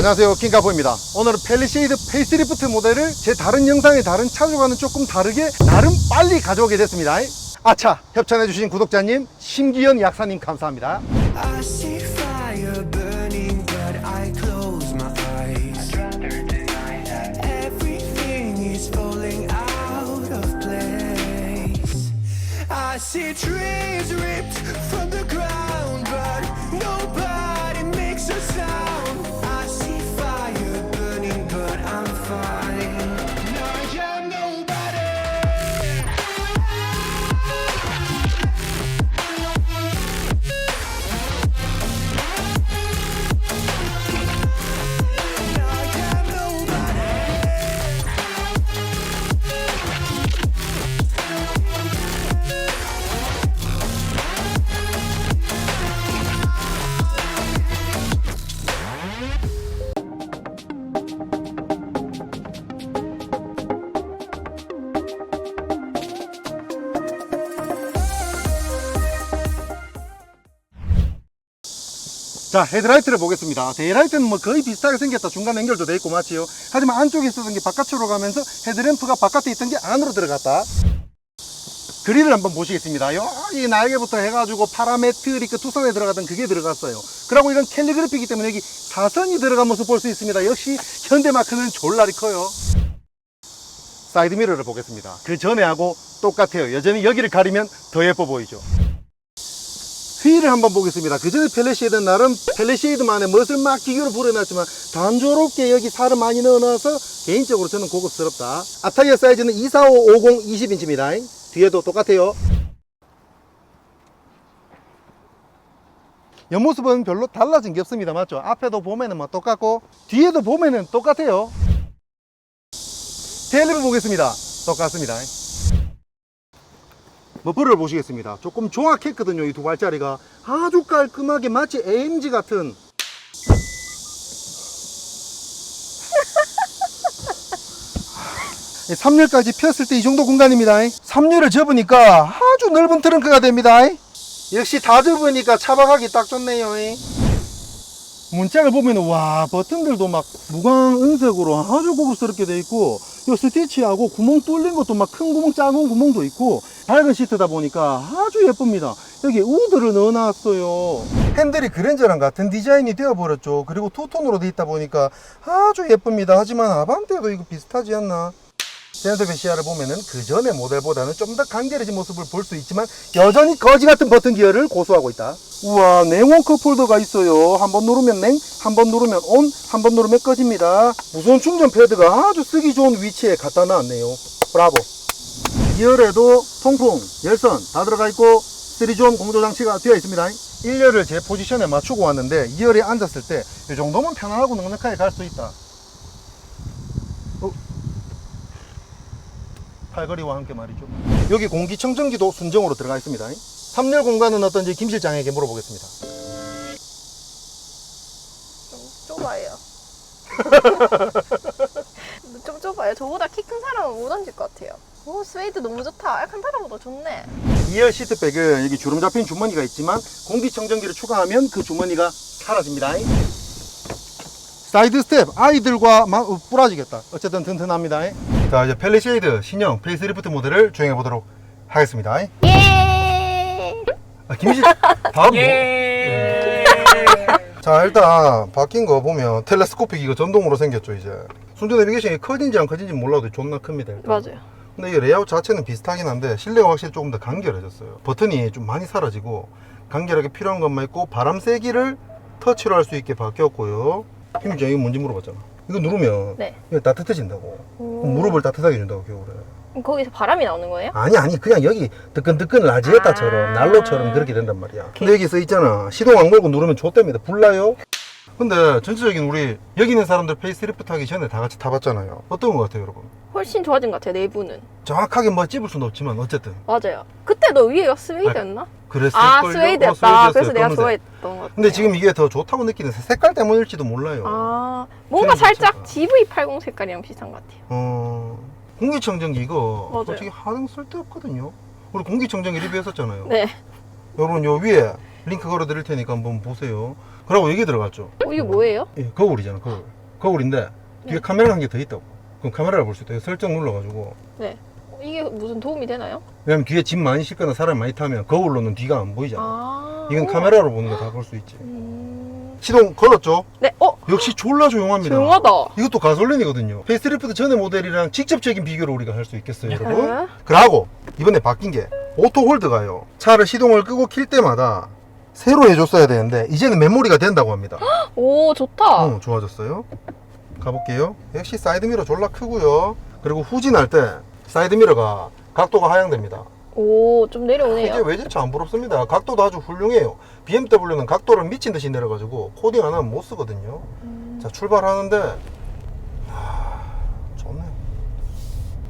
안녕하세요, 킹카포입니다. 오늘은 팰리세이드 페이스리프트 모델을 제 다른 영상의 다른 차주와는 조금 다르게 나름 빨리 가져오게 됐습니다. 아차, 협찬해주신 구독자님 심기현 약사님 감사합니다. I see fire burning, but I close my eyes. I'd rather deny that. Everything is falling out of place. I see trees ripped from the ground, but nobody makes a sound. I see fire burning, but I'm fine. I am nobody. 자, 헤드라이트를 보겠습니다. 데이라이트는 뭐 거의 비슷하게 생겼다. 중간 연결도 돼 있고 맞지요. 하지만 안쪽에 있었던 게 바깥으로 가면서 헤드램프가 바깥에 있던 게 안으로 들어갔다. 그릴을 한번 보시겠습니다. 여기 날개부터 해가지고 파라메트리크 투선에 들어가던 그게 들어갔어요. 그리고 이건 캘리그래피이기 때문에 여기 사선이 들어간 모습 볼 수 있습니다. 역시 현대마크는 졸라리 커요. 사이드미러를 보겠습니다. 그 전에 하고 똑같아요. 여전히 여기를 가리면 더 예뻐 보이죠. 휠을 한번 보겠습니다. 그 전에 팰리세이드는 나름 팰리세이드만의 멋을 막 기교로 부려놨지만 단조롭게 여기 살을 많이 넣어놔서 개인적으로 저는 고급스럽다. 앞타이어 사이즈는 245, 50, 20인치입니다. 뒤에도 똑같아요. 옆모습은 별로 달라진 게 없습니다. 맞죠? 앞에도 보면은 뭐 똑같고 뒤에도 보면은 똑같아요. 테일램프 보겠습니다. 똑같습니다. 머플러를 보시겠습니다. 조금 정확했거든요. 이 두 발자리가 아주 깔끔하게 마치 AMG 같은 삼열까지 폈을 때 이 정도 공간입니다. 3열을 접으니까 아주 넓은 트렁크가 됩니다. 역시 다 접으니까 차박하기 딱 좋네요. 문짝을 보면 와, 버튼들도 막 무광 은색으로 아주 고급스럽게 되어 있고 요 스티치하고 구멍 뚫린 것도 막 큰 구멍 작은 구멍도 있고 밝은 시트다 보니까 아주 예쁩니다. 여기 우드를 넣어놨어요. 핸들이 그랜저랑 같은 디자인이 되어버렸죠. 그리고 투톤으로 되어 있다 보니까 아주 예쁩니다. 하지만 아반떼도 이거 비슷하지 않나? 센터베시아를 보면은 그 전의 모델보다는 좀 더 간결해진 모습을 볼 수 있지만 여전히 거지 같은 버튼 기어를 고수하고 있다. 우와, 냉온 컵홀더가 있어요. 한번 누르면 냉, 한번 누르면 온, 한번 누르면 꺼집니다. 무선 충전 패드가 아주 쓰기 좋은 위치에 갖다 놨네요. 브라보. 2열에도 통풍, 열선 다 들어가 있고 3존 공조 장치가 되어 있습니다. 1열을 제 포지션에 맞추고 왔는데 2열에 앉았을 때 이 정도면 편안하고 넉넉하게 갈 수 있다. 팔걸이와 함께 말이죠. 여기 공기청정기도 순정으로 들어가 있습니다. 3열 공간은 어떤지 김 실장에게 물어보겠습니다. 좀 좁아요. 좀 좁아요. 저보다 키 큰 사람은 못 앉을 것 같아요. 오, 스웨이드 너무 좋다. 알칸타라보다 좋네. 2열 시트백은 여기 주름 잡힌 주머니가 있지만 공기청정기를 추가하면 그 주머니가 사라집니다. 사이드 스텝 아이들과 부러지겠다. 어쨌든 튼튼합니다. 자, 이제 팰리세이드 신형 페이스리프트 모델을 주행해 보도록 하겠습니다. 예! 김씨 다음 예. 자, 일단 바뀐 거 보면 텔레스코픽 이거 전동으로 생겼죠. 이제 순정 내비게이션이 커진지 안 커진지 몰라도 존나 큽니다. 일단. 맞아요. 근데 이 레이아웃 자체는 비슷하긴 한데 실내가 확실히 조금 더 간결해졌어요. 버튼이 좀 많이 사라지고 간결하게 필요한 것만 있고 바람 세기를 터치로 할 수 있게 바뀌었고요. 김씨 이거 뭔지 물어봤잖아. 이거 누르면 네. 이거 따뜻해진다고. 그럼 무릎을 따뜻하게 해준다고 겨울에. 그럼 거기서 바람이 나오는 거예요? 아니 그냥 여기 뜨끈뜨끈 라지에타처럼 난로처럼 그렇게 된단 말이야. 근데 여기 써 있잖아, 시동 안 걸고 누르면 좋답니다. 불나요? 근데 전체적인 우리 여기 있는 사람들 페이스리프트 하기 전에 다 같이 타봤잖아요. 어떤 것 같아요, 여러분? 훨씬 좋아진 것 같아요, 내부는. 정확하게 뭐 찝을 수는 없지만 어쨌든 맞아요. 그때도 위에가 스웨이드였나? 그랬을걸요? 아, 스웨이드였다. 그래서 내가 검은색. 좋아했던 것 같아요. 근데 지금 이게 더 좋다고 느끼는 색깔 때문일지도 몰라요. 아, 뭔가 색깔 살짝 자체가. GV80 색깔이랑 비슷한 것 같아요. 공기청정기 이거 맞아요. 솔직히 하등 쓸데없거든요. 우리 공기청정기 리뷰했었잖아요. 네. 여러분 요 위에 링크 걸어 드릴 테니까 한번 보세요. 그리고 여기 들어갔죠. 이게 뭐예요? 예, 거울이잖아, 거울. 거울인데 뒤에 카메라가 한 개 더 있다고. 그럼 카메라를 볼 수 있다. 설정 눌러가지고. 네. 이게 무슨 도움이 되나요? 왜냐면 뒤에 짐 많이 싣거나 사람 많이 타면 거울로는 뒤가 안 보이잖아. 아. 이건 카메라로 보는 거 다 볼 수 있지. 음... 시동 걸었죠? 네. 역시 졸라 조용합니다. 조용하다. 이것도 가솔린이거든요. 페이스리프트 전에 모델이랑 직접적인 비교를 우리가 할 수 있겠어요, 여러분? 네. 그러고 이번에 바뀐 게 오토 홀드가요. 차를 시동을 끄고 킬 때마다 새로 해줬어야 되는데 이제는 메모리가 된다고 합니다. 오, 좋다. 좋아졌어요. 가볼게요. 역시 사이드미러 졸라 크고요. 그리고 후진할 때 사이드미러가 각도가 하향됩니다. 오, 좀 이게 내려오네요. 외제차 안 부럽습니다. 각도도 아주 훌륭해요. BMW는 각도를 미친 듯이 내려가지고 코딩 안 하면 못 쓰거든요. 자, 출발하는데 좋네.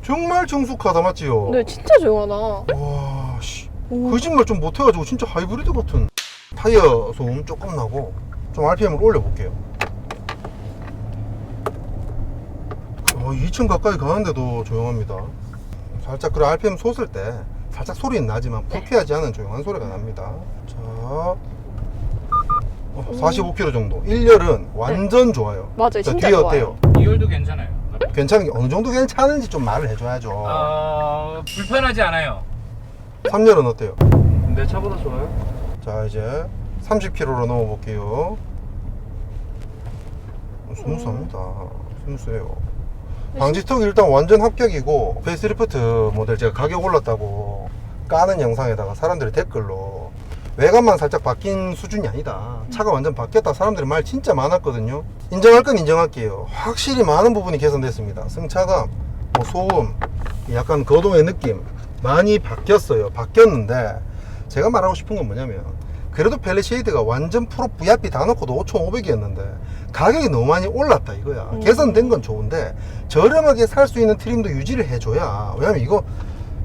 정말 정숙하다, 맞지요? 네, 진짜 조용하다. 와, 씨. 오. 거짓말 좀 못해가지고 진짜 하이브리드 같은. 타이어 소음 조금 나고 좀 RPM을 올려볼게요. 2층 가까이 가는데도 조용합니다. 살짝 그래 RPM 솟을 때 살짝 소리는 나지만 불쾌하지 않은 조용한 소리가 납니다. 자, 45km 정도. 1열은 완전 좋아요. 맞아요, 자, 진짜 뒤에 좋아요. 어때요? 2열도 괜찮아요. 괜찮은 게 어느 정도 괜찮은지 좀 말을 해줘야죠. 불편하지 않아요. 3열은 어때요? 내 차보다 좋아요. 자, 이제 30km로 넘어볼게요. 스무스합니다. 스무스해요. 방지턱 일단 완전 합격이고, 페이스리프트 모델 제가 가격 올랐다고 까는 영상에다가 사람들이 댓글로 외관만 살짝 바뀐 수준이 아니다, 차가 완전 바뀌었다, 사람들이 말 진짜 많았거든요. 인정할 건 인정할게요. 확실히 많은 부분이 개선됐습니다. 승차감, 뭐 소음, 약간 거동의 느낌 많이 바뀌었어요. 바뀌었는데 제가 말하고 싶은 건 뭐냐면, 그래도 펠리쉐이드가 완전 프로 VIP 다 넣고도 5,500이었는데 가격이 너무 많이 올랐다 이거야. 개선된 건 좋은데 저렴하게 살 수 있는 트림도 유지를 해줘야. 왜냐면 이거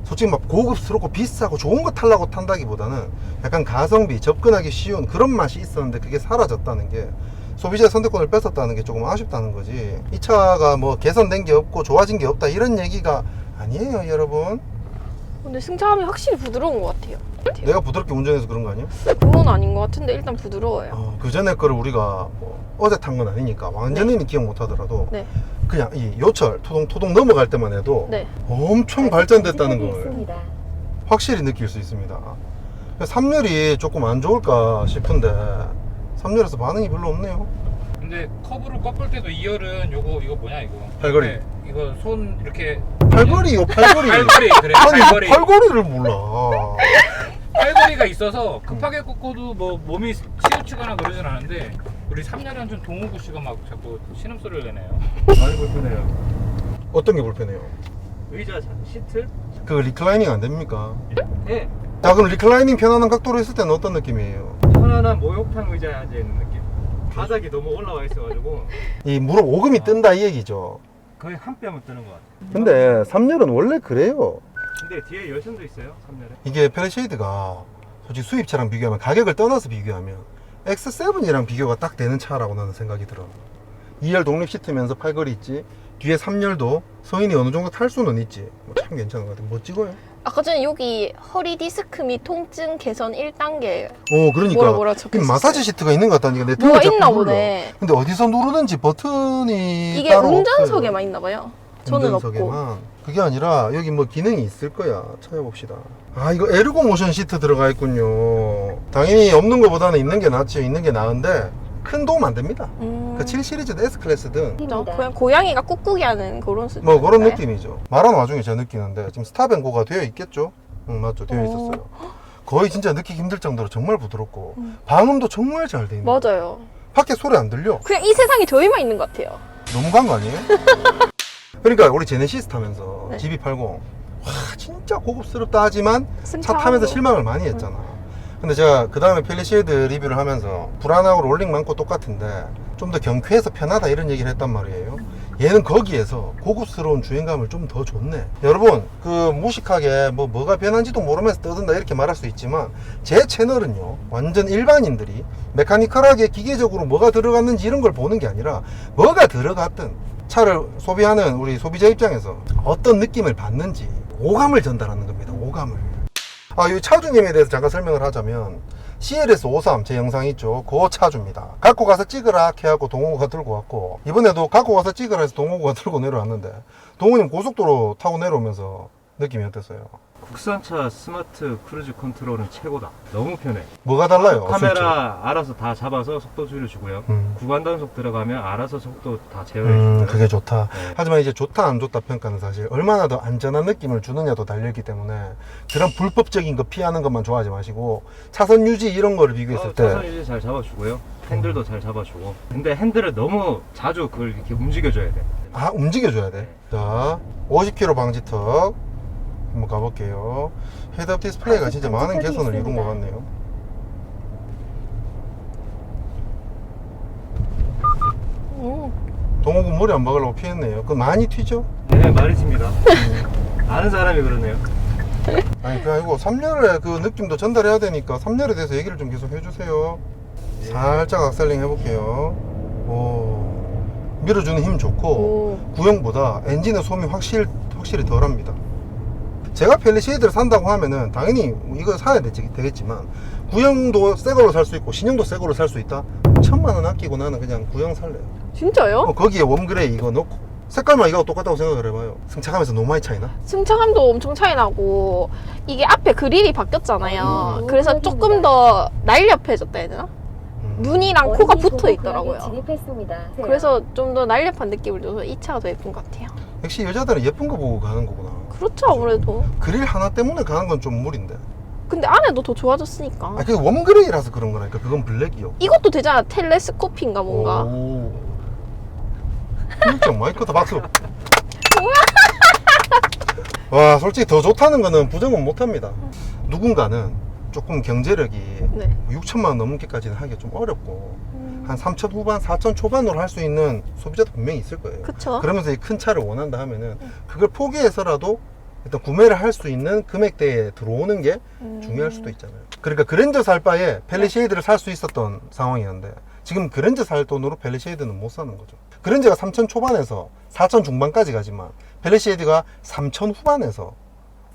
솔직히 막 고급스럽고 비싸고 좋은 거 타려고 탄다기보다는 약간 가성비, 접근하기 쉬운 그런 맛이 있었는데 그게 사라졌다는 게, 소비자의 선택권을 뺏었다는 게 조금 아쉽다는 거지. 이 차가 뭐 개선된 게 없고 좋아진 게 없다 이런 얘기가 아니에요, 여러분. 근데 승차감이 확실히 부드러운 것 같아요. 내가 부드럽게 운전해서 그런 거 아니야? 그건 아닌 것 같은데 일단 부드러워요. 그 전에 거를 우리가 뭐 어제 탄 건 아니니까 완전히는 기억 못 하더라도 네. 그냥 이 요철 토동 넘어갈 때만 해도 네. 엄청 발전됐다는 걸 확실히 느낄 수 있습니다. 3열이 조금 안 좋을까 싶은데 3열에서 반응이 별로 없네요. 근데 커브를 꺾을 때도 2열은 이거 뭐냐 이거. 팔걸이. 네, 이거 손 이렇게 팔걸이요, 팔걸이. 팔걸이 그래. 아니 팔걸이. 팔걸이를 몰라. 팔걸이가 있어서 급하게 꺾어도 뭐 몸이 치우치거나 그러진 않은데, 우리 3년은 좀 동우구 씨가 막 자꾸 신음소리를 내네요. 많이 불편해요. 어떤 게 불편해요? 의자 시트? 그 리클라이닝 안 됩니까? 네. 자, 그럼 리클라이닝 편안한 각도로 했을 때는 어떤 느낌이에요? 편안한 목욕탕 의자에 앉아있는 느낌. 바닥이 너무 올라와 있어가지고 이 무릎 오금이 뜬다 이 얘기죠. 거의 한 뼘은 뜨는 것 같아요. 근데 3열은 원래 그래요. 근데 뒤에 열선도 있어요, 3열에. 이게 펠리쉐이드가 솔직히 수입차랑 비교하면, 가격을 떠나서 비교하면 X7이랑 비교가 딱 되는 차라고 나는 생각이 들어. 2열 독립 시트면서 팔걸이 있지, 뒤에 3열도 성인이 어느 정도 탈 수는 있지. 참 괜찮은 것 같아. 멋지고요. 아까 전에 여기 허리 디스크 및 통증 개선 1단계 그러니까 뭐라 이 적혀있어요. 마사지 시트가 있는 것 같다니까. 내 뭐가 등을 자꾸 있나 눌러. 보네. 근데 어디서 누르는지 버튼이 이게 따로 운전석에만 있나 봐요. 저는 없고. 운전석에만. 그게 아니라 여기 뭐 기능이 있을 거야. 찾아봅시다. 아, 이거 에르고 모션 시트 들어가 있군요. 당연히 없는 것보다는 있는 게 낫죠. 있는 게 나은데 큰 도움 안 됩니다. 그 7 시리즈든 S 클래스든 진짜 그냥 고양이가 꾹꾹이 하는 그런 수준. 뭐 그런 느낌이죠. 말하는 와중에 제가 느끼는데 지금 스탑앤고가 되어 있겠죠? 응, 맞죠. 되어 있었어요. 거의 진짜 느끼기 힘들 정도로 정말 부드럽고 방음도 정말 잘 돼 있는. 맞아요. 밖에 소리 안 들려. 그냥 이 세상에 저희만 있는 것 같아요. 너무 간 거 아니에요? 그러니까 우리 제네시스 타면서 네. GB80 와 진짜 고급스럽다 하지만 차 승차감도. 타면서 실망을 많이 했잖아. 근데 제가 그 다음에 펠리쉐이드 리뷰를 하면서 불안하고 롤링 많고 똑같은데 좀 더 경쾌해서 편하다 이런 얘기를 했단 말이에요. 얘는 거기에서 고급스러운 주행감을 좀 더 줬네. 여러분, 그 무식하게 뭐가 변한지도 모르면서 떠든다 이렇게 말할 수 있지만 제 채널은요 완전 일반인들이 메카니컬하게 기계적으로 뭐가 들어갔는지 이런 걸 보는 게 아니라 뭐가 들어갔든 차를 소비하는 우리 소비자 입장에서 어떤 느낌을 받는지 오감을 전달하는 겁니다. 오감을. 이 차주님에 대해서 잠깐 설명을 하자면, CLS53 제 영상 있죠. 그거 차줍니다. 갖고 가서 찍으라 해갖고 동호구가 들고 왔고, 이번에도 갖고 가서 찍으라 해서 동호구가 들고 내려왔는데, 동호님 고속도로 타고 내려오면서 느낌이 어땠어요? 국산차 스마트 크루즈 컨트롤은 최고다. 너무 편해. 뭐가 달라요? 카메라 알아서 다 잡아서 속도 줄여주고요. 구간 단속 들어가면 알아서 속도 다 제어해주고요. 그게 좋다. 네. 하지만 이제 좋다 안 좋다 평가는 사실 얼마나 더 안전한 느낌을 주느냐도 달려있기 때문에 그런 불법적인 거 피하는 것만 좋아하지 마시고 차선 유지 이런 거를 비교했을 때 차선 유지 잘 잡아주고요. 핸들도 잘 잡아주고. 근데 핸들을 너무 자주 그걸 이렇게 움직여줘야 돼. 아, 움직여줘야 돼. 자, 50km 방지턱 한번 가볼게요. 헤드업 디스플레이가 진짜 많은 개선을 이룬 것 같네요. 동호구 머리 안 박으려고 피했네요. 그거 많이 튀죠? 네, 말이십니다. 아는 사람이 그러네요. 아니, 그게 아니고 3열의 그 느낌도 전달해야 되니까 3열에 대해서 얘기를 좀 계속 해주세요. 살짝 악셀링 해볼게요. 오, 밀어주는 힘 좋고 구형보다 엔진의 소음이 확실히 덜합니다. 제가 펠리세이드를 산다고 하면은 당연히 이거 사야 되겠지만 구형도 새 걸로 살 수 있고 신형도 새 걸로 살 수 있다? 1000만원 아끼고 나는 그냥 구형 살래요. 진짜요? 거기에 웜그레이 이거 넣고 색깔만 이거 똑같다고 생각을 해봐요. 승차감에서 너무 많이 차이나? 승차감도 엄청 차이 나고 이게 앞에 그릴이 바뀌었잖아요. 그래서 조금 더 날렵해졌다 해야 되나? 눈이랑 코가 붙어 있더라고요. 그래서 좀 더 날렵한 느낌을 줘서 이 차가 더 예쁜 것 같아요. 역시 여자들은 예쁜 거 보고 가는 거구나. 그렇죠, 아무래도. 그릴 하나 때문에 가는 건 좀 무리인데. 근데 안에도 더 좋아졌으니까. 아, 그게 웜그레이라서 그런 거라니까. 그건 블랙이요. 이것도 되잖아. 텔레스코피인가 뭔가. 오. 진짜 마이크다 박수. 와, 솔직히 더 좋다는 거는 부정은 못합니다. 누군가는 조금 경제력이 네. 6천만 원 넘게까지는 하기가 좀 어렵고 한 3천 후반, 4천 초반으로 할 수 있는 소비자도 분명히 있을 거예요. 그쵸. 그러면서 이 큰 차를 원한다 하면은 그걸 포기해서라도 일단 구매를 할 수 있는 금액대에 들어오는 게 중요할 수도 있잖아요. 그러니까 그랜저 살 바에 펠리쉐이드를 살 수 있었던 상황이었는데 지금 그랜저 살 돈으로 펠리쉐이드는 못 사는 거죠. 그랜저가 3천 초반에서 4천 중반까지 가지만 펠리쉐이드가 3천 후반에서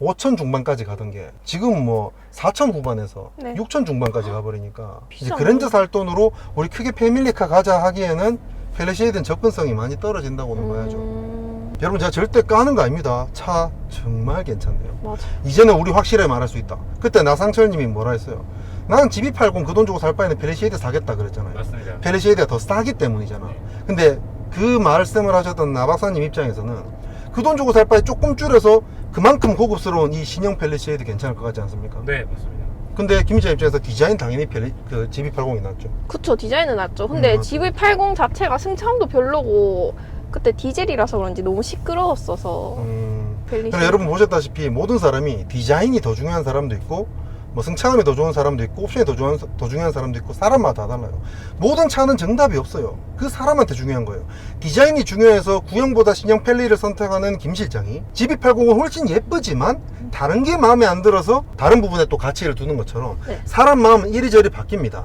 5천 중반까지 가던 게 지금 뭐 4천 후반에서 네. 6천 중반까지 가버리니까 이제 비싸네. 그랜저 살 돈으로 우리 크게 패밀리카 가자 하기에는 펠리쉐이드는 접근성이 많이 떨어진다고는 봐야죠. 여러분, 제가 절대 까는 거 아닙니다. 차 정말 괜찮네요. 맞아. 이제는 우리 확실하게 말할 수 있다. 그때 나상철님이 뭐라 했어요? 나는 GV80 그 돈 주고 살 바에는 펠리쉐이드 사겠다 그랬잖아요. 맞습니다. 펠리쉐이드가 더 싸기 때문이잖아. 근데 그 말씀을 하셨던 나 박사님 입장에서는 그 돈 주고 살 바에 조금 줄여서 그만큼 고급스러운 이 신형 펠리쉐이드 괜찮을 것 같지 않습니까? 네, 맞습니다. 근데 김희자 입장에서 디자인 당연히 그 GV80이 낫죠. 그쵸, 디자인은 낫죠. 근데 맞아. GV80 자체가 승차감도 별로고 그때 디젤이라서 그런지 너무 시끄러웠어서 펠리쉐이드. 그래, 여러분 보셨다시피 모든 사람이 디자인이 더 중요한 사람도 있고 뭐 승차감이 더 좋은 사람도 있고 옵션이 더 중요한 사람도 있고 사람마다 다 달라요. 모든 차는 정답이 없어요. 그 사람한테 중요한 거예요. 디자인이 중요해서 구형보다 신형 펠리를 선택하는 김 실장이 GV80은 훨씬 예쁘지만 다른 게 마음에 안 들어서 다른 부분에 또 가치를 두는 것처럼 네. 사람 마음은 이리저리 바뀝니다.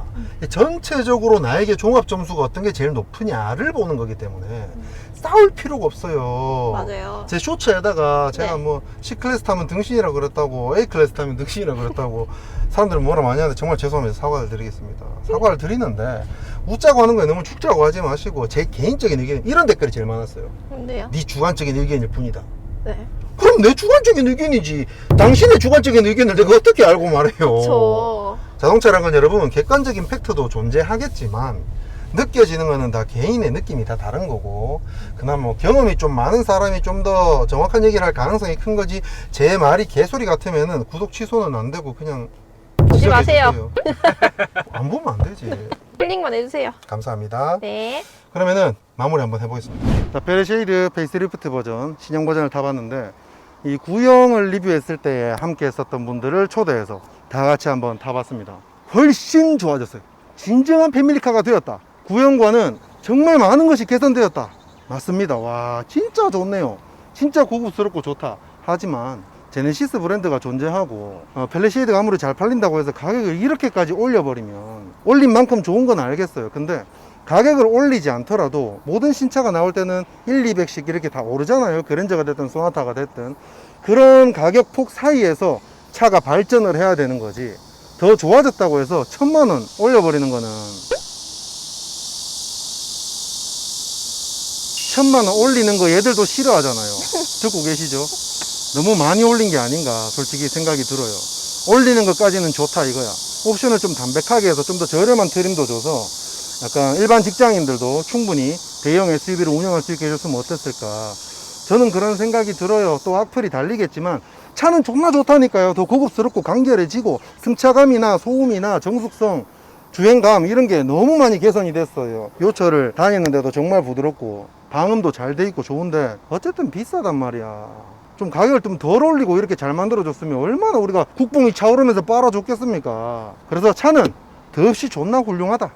전체적으로 나에게 종합 점수가 어떤 게 제일 높으냐를 보는 거기 때문에 싸울 필요가 없어요. 맞아요. 제 쇼츠에다가 제가 네. 뭐 C클래스 타면 등신이라고 그랬다고 A클래스 타면 등신이라고 그랬다고 사람들은 뭐라 많이 하는데 정말 죄송합니다. 사과를 드리겠습니다. 사과를 드리는데 웃자고 하는 거에 너무 죽자고 하지 마시고 제 개인적인 의견, 이런 댓글이 제일 많았어요. 근데요? 네 주관적인 의견일 뿐이다. 네. 그럼 내 주관적인 의견이지 당신의 주관적인 의견을 내가 어떻게 알고 말해요. 저 자동차란 건 여러분 객관적인 팩트도 존재하겠지만 느껴지는 거는 다 개인의 느낌이 다 다른 거고, 그나마 뭐 경험이 좀 많은 사람이 좀 더 정확한 얘기를 할 가능성이 큰 거지, 제 말이 개소리 같으면은 구독 취소는 안 되고 그냥 보지 지적해 마세요. 주세요. 안 보면 안 되지. 클릭만 해주세요. 감사합니다. 네. 그러면은 마무리 한번 해보겠습니다. 자, 펠리쉐이드 페이스리프트 버전, 신형 버전을 타봤는데 이 구형을 리뷰했을 때 함께 했었던 분들을 초대해서 다 같이 한번 타봤습니다. 훨씬 좋아졌어요. 진정한 패밀리카가 되었다. 구형과는 정말 많은 것이 개선되었다. 맞습니다. 와, 진짜 좋네요. 진짜 고급스럽고 좋다. 하지만 제네시스 브랜드가 존재하고 펠리쉐이드가 아무리 잘 팔린다고 해서 가격을 이렇게까지 올려버리면, 올린 만큼 좋은 건 알겠어요. 근데 가격을 올리지 않더라도 모든 신차가 나올 때는 1, 200씩 이렇게 다 오르잖아요. 그랜저가 됐든 소나타가 됐든. 그런 가격 폭 사이에서 차가 발전을 해야 되는 거지, 더 좋아졌다고 해서 1000만원 올려버리는 거는 1000만원 올리는 거 얘들도 싫어하잖아요. 듣고 계시죠? 너무 많이 올린 게 아닌가 솔직히 생각이 들어요. 올리는 것까지는 좋다 이거야. 옵션을 좀 담백하게 해서 좀 더 저렴한 트림도 줘서 약간 일반 직장인들도 충분히 대형 SUV를 운영할 수 있게 해줬으면 어땠을까. 저는 그런 생각이 들어요. 또 악플이 달리겠지만 차는 존나 좋다니까요. 더 고급스럽고 간결해지고 승차감이나 소음이나 정숙성, 주행감 이런 게 너무 많이 개선이 됐어요. 요 차를 다니는데도 정말 부드럽고 방음도 잘 돼 있고 좋은데 어쨌든 비싸단 말이야. 좀 가격을 좀 덜 올리고 이렇게 잘 만들어줬으면 얼마나 우리가 국뽕이 차오르면서 빨아 줬겠습니까. 그래서 차는 더없이 존나 훌륭하다.